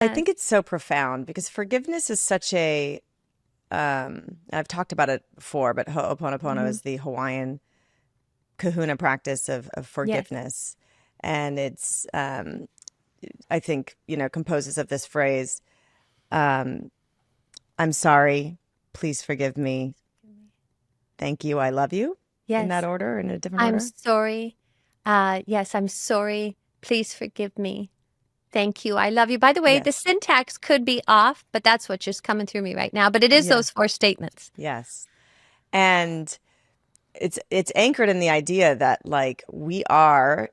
I think it's so profound because forgiveness is such a, I've talked about it before, but Ho'oponopono Mhm. is the Hawaiian kahuna practice of Yes. forgiveness. And it's, I think, composes of this phrase, um, I'm sorry, please forgive me, thank you, I love you, in that Yes. order, in a different I'm order. sorry. Yes, I'm sorry. Please forgive me. Thank you. I love you. By the way, the Yes. syntax could be off, but that's what's just coming through me right now. But it is Yeah. those four statements. Yes. And it's anchored in the idea that like we are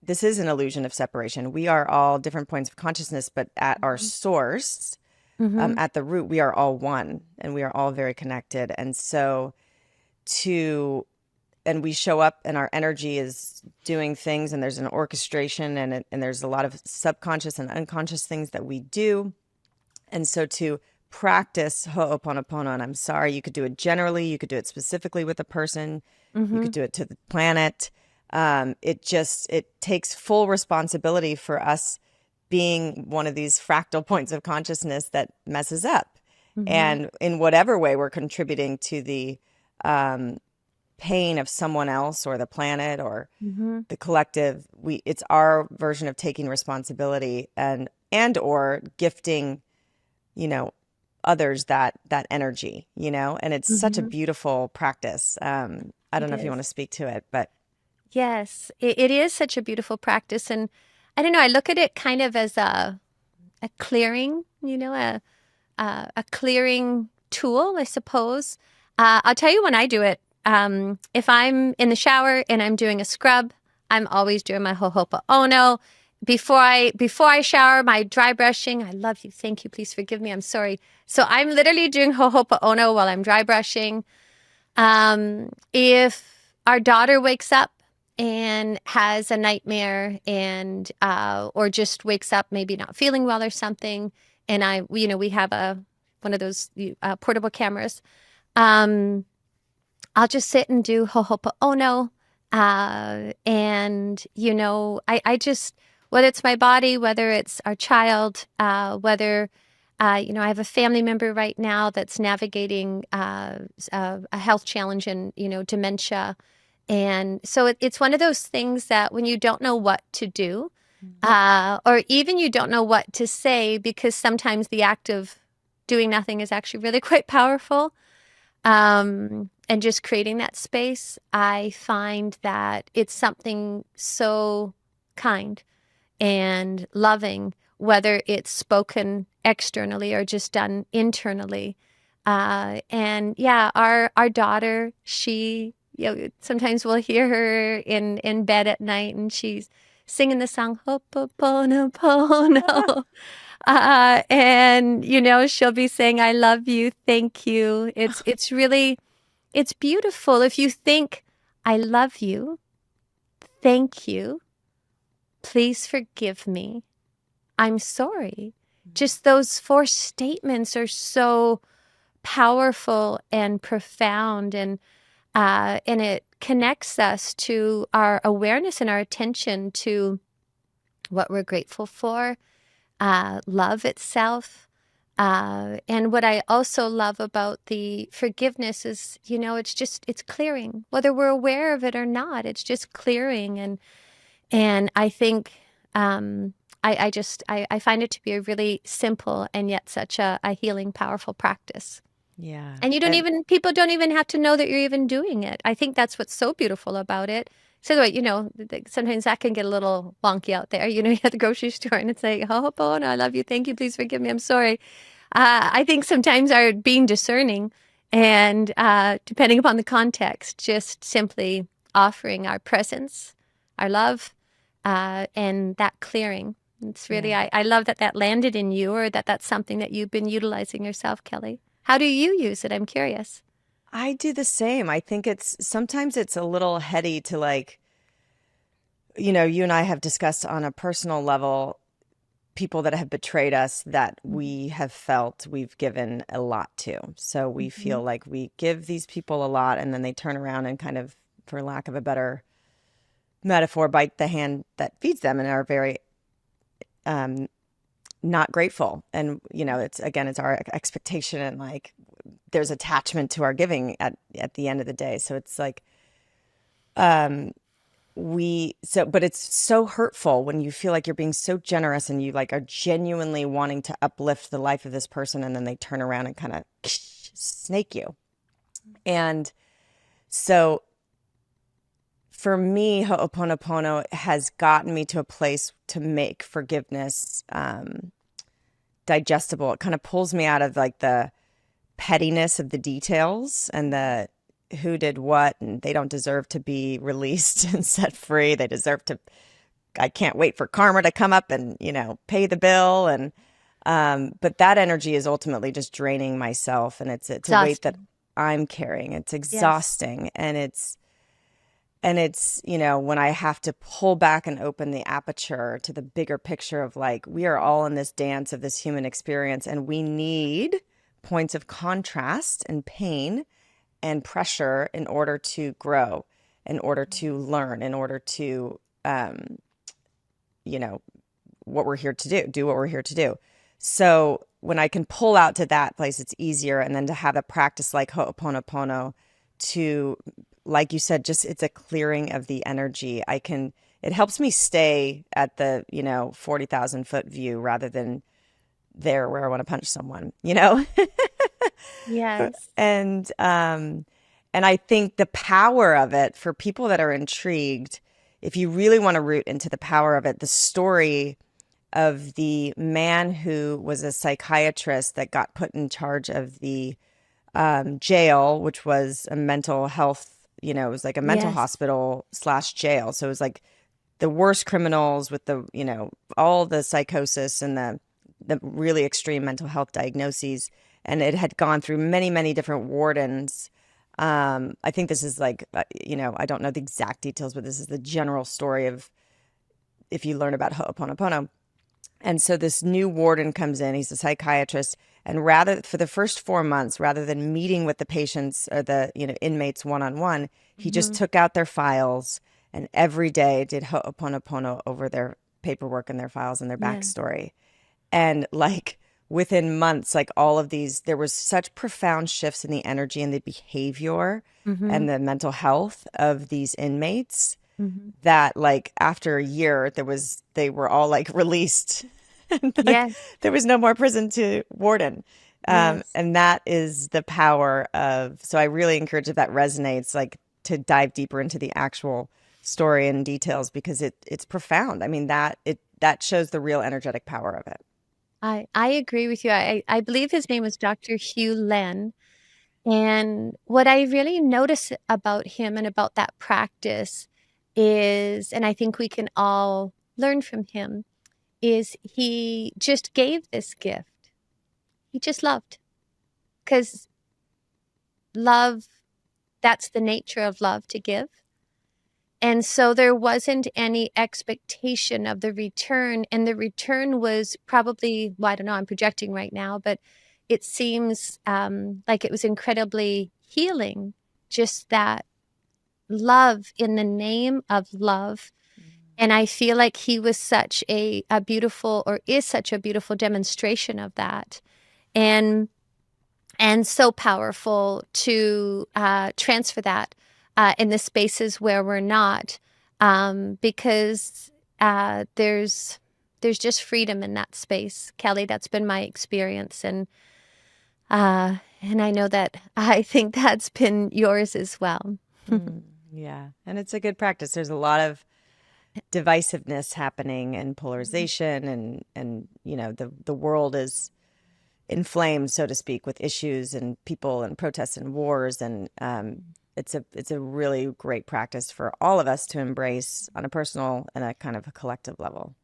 this is an illusion of separation. We are all different points of consciousness, but at our Mhm. source, Hmm. at the root, we are all one and we are all very connected. And so to and we show up and our energy is doing things and there's an orchestration and there's a lot of subconscious and unconscious things that we do. And so to practice Ho'oponopono, and I'm sorry, you could do it generally, you could do it specifically with a person, you Hmm. could do it to the planet. It takes full responsibility for us being one of these fractal points of consciousness that messes up. Hmm. And in whatever way we're contributing to the um, pain of someone else or the planet or Hmm. the collective, it's our version of taking responsibility and or gifting, you know, others that energy, and it's such a Hmm. beautiful practice. I don't It know if you want to is. speak to it, but Yes, it is such a beautiful practice. And I don't know, I look at it kind of as a clearing, a clearing tool, I suppose. I'll tell you when I do it. If I'm in the shower and I'm doing a scrub, I'm always doing my jojoba ono. Before I shower, my dry brushing. I love you. Thank you. Please forgive me. I'm sorry. So I'm literally doing jojoba ono while I'm dry brushing. If our daughter wakes up and has a nightmare and or just wakes up maybe not feeling well or something, and we have a one of those portable cameras. Um, I'll just sit and do Ho'oponopono. And I just whether it's my body, whether it's our child, whether I have a family member right now that's navigating a health challenge and dementia, and so it's one of those things that when you don't know what to do, or even you don't know what to say, because sometimes the act of doing nothing is actually really quite powerful. And just creating that space, I find that it's something so kind and loving, whether it's spoken externally or just done internally. And yeah, our daughter, she, sometimes we'll hear her in bed at night, and she's singing the song Ho'oponopono. And she'll be saying, "I love you, thank you." It's beautiful if you think, "I love you, thank you, please forgive me, I'm sorry." Just those four statements are so powerful and profound, and it connects us to our awareness and our attention to what we're grateful for, love itself. And what I also love about the forgiveness is, it's clearing, whether we're aware of it or not. It's just clearing, and I think I find it to be a really simple and yet such a healing, powerful practice. yeah. And And people don't even have to know that you're even doing it. I think that's what's so beautiful about it. So, the way, sometimes that can get a little wonky out there. You're at the grocery store and it's like, "Oh, Bono, I love you. Thank you. Please forgive me. I'm sorry." I think sometimes our being discerning and depending upon the context, just simply offering our presence, our love, and that clearing. It's really, yeah, I love that that landed in you, or that that's something that you've been utilizing yourself, Kelly. How do you use it? I'm curious. I do the same. I think it's sometimes it's a little heady to like, you and I have discussed on a personal level people that have betrayed us that we have felt we've given a lot to. So we Mm-hmm. feel like we give these people a lot and then they turn around and kind of, for lack of a better metaphor, bite the hand that feeds them and are very um, not grateful. And, it's, again, it's our expectation, and like there's attachment to our giving at the end of the day. So it's like, um, but it's so hurtful when you feel like you're being so generous and you like are genuinely wanting to uplift the life of this person, and then they turn around and kind of snake you. And so for me, Ho'oponopono has gotten me to a place to make forgiveness digestible. It kind of pulls me out of like the pettiness of the details and the who did what, and they don't deserve to be released and set free. They deserve to, I can't wait for karma to come up and, pay the bill. And, but that energy is ultimately just draining myself. And it's a weight that Exhausting. I'm carrying. It's Yes. exhausting. And it's, when I have to pull back and open the aperture to the bigger picture of like, we are all in this dance of this human experience, and we need points of contrast and pain and pressure in order to grow, in order to learn, in order to, you know, what we're here to do what we're here to do. So when I can pull out to that place, it's easier. And then to have a practice like Ho'oponopono to, like you said, just it's a clearing of the energy. It helps me stay at the, 40,000 foot view rather than there where I want to punch someone. Yes. And I think the power of it for people that are intrigued, if you really want to root into the power of it, the story of the man who was a psychiatrist that got put in charge of the jail, which was a mental health, it was like a mental Yes. hospital slash jail. So it was like the worst criminals with the, all the psychosis and the really extreme mental health diagnoses. And it had gone through many, many different wardens. I think this is like, I don't know the exact details, but this is the general story of if you learn about Ho'oponopono. And so this new warden comes in, he's a psychiatrist, and for the first 4 months, rather than meeting with the patients or the, inmates one-on-one, he just Hmm. took out their files and every day did Ho'oponopono over their paperwork and their files and their Yeah. backstory. And like within months, like all of these, there was such profound shifts in the energy and the behavior Hmm. and the mental health of these inmates Hmm. that like after a year they were all like released. And like Yes. there was no more prison to warden. Yes. And that is the power of, so I really encourage, if that resonates, like to dive deeper into the actual story and details, because it's profound. I mean, that shows the real energetic power of it. I agree with you. I believe his name was Dr. Hugh Len. And what I really notice about him and about that practice is, and I think we can all learn from him, is he just gave this gift. He just loved. Because love, that's the nature of love, to give. And so there wasn't any expectation of the return. And the return was probably, well, I don't know, I'm projecting right now, but it seems like it was incredibly healing, just that love in the name of love. And I feel like he was such a beautiful, or is such a beautiful demonstration of that. And so powerful to transfer that in the spaces where we're not, because there's just freedom in that space. Kelly, that's been my experience, and I know that I think that's been yours as well. Mm, yeah. And it's a good practice. There's a lot of divisiveness happening and polarization, and the world is inflamed, so to speak, with issues and people and protests and wars. And it's a really great practice for all of us to embrace on a personal and a kind of a collective level.